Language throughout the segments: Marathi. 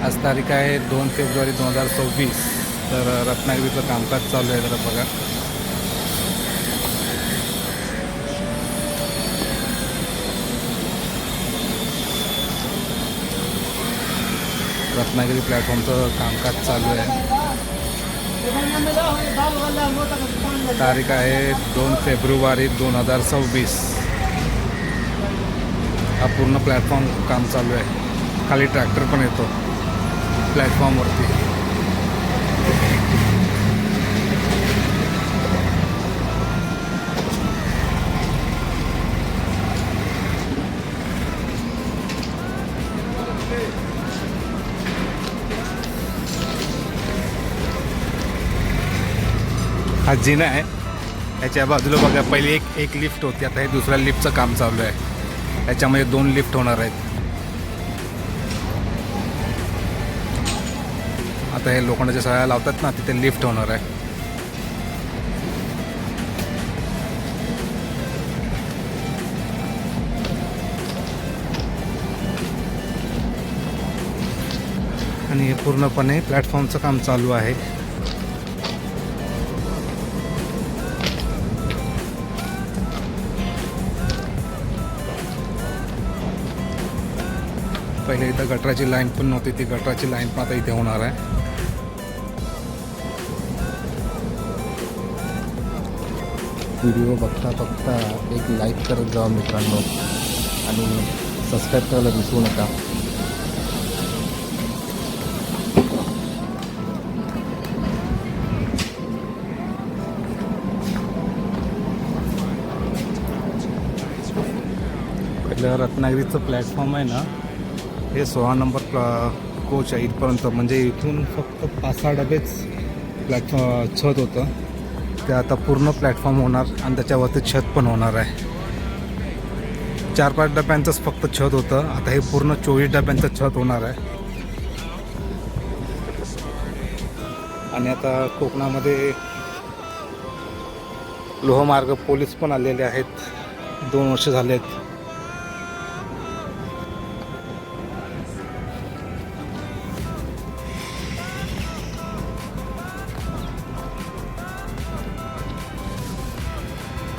आज तारीख आहे 2 फेब्रुवारी 2024. तर रत्नागिरीचं कामकाज चालू आहे. जरा बघा, रत्नागिरी प्लॅटफॉर्मचं कामकाज चालू आहे. तारीख आहे 2 फेब्रुवारी 2026. हा पूर्ण प्लॅटफॉर्म काम चालू आहे. खाली ट्रॅक्टर पण येतो प्लॅटफॉर्मवरती. हा जिना आहे. याच्या बाजूला बघा, पहिली एक लिफ्ट होती, आता हे दुसऱ्या लिफ्टचं काम चालू आहे. याच्यामध्ये 2 लिफ्ट होणार आहेत. आता हे लोखंडाच्या सळ्या लावतात ना, तिथे लिफ्ट होणार आहे. आणि हे पूर्णपणे प्लॅटफॉर्मचं काम चालू आहे. पहिले इथं गटराची लाईन पण नव्हती, ती गटराची लाईन पण आता इथे होणार आहे. व्हिडिओ बघता बघता एक लाईक करत जावा मित्रांनो, आणि सबस्क्राईब करायला विसरू नका. पहिलं रत्नागिरीचं प्लॅटफॉर्म आहे ना, हे 16 नंबर कोच आहे इथपर्यंत. म्हणजे इथून फक्त 5-6 डबेच छत होतं. ते आता पूर्ण प्लॅटफॉर्म होणार आणि त्याच्यावरती छत पण होणार आहे. 4-5 डब्यांचंच फक्त छत होतं, आता हे पूर्ण 24 डब्यांचं छत होणार आहे. आणि आता कोकणामध्ये लोहमार्ग पोलीस पण आलेले आहेत. 2 वर्ष झालेत.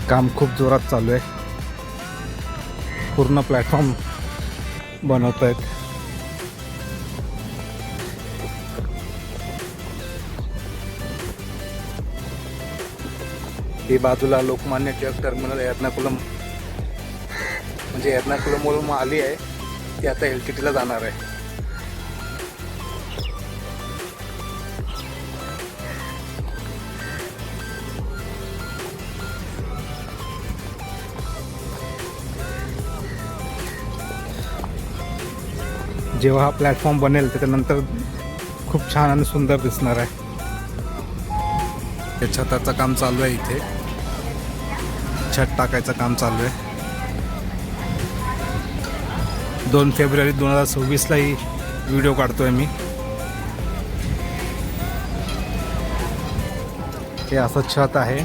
काम खूप जोरात चालू आहे. पूर्ण प्लॅटफॉर्म बनवत आहेत. ही बाजूला लोकमान्य टिळक टर्मिनल एर्नाकुलम, म्हणजे एर्नाकुलमवरून आली आहे ती आता LTTला जाणार आहे. जेव्हा हा प्लॅटफॉर्म बनेल त्याच्यानंतर खूप छान आणि सुंदर दिसणार आहे. हे छताचं काम चालू आहे. इथे छत टाकायचं काम चालू आहे. 2 फेब्रुवारी 2026ला ही व्हिडिओ काढतोय मी. हे असं छत आहे.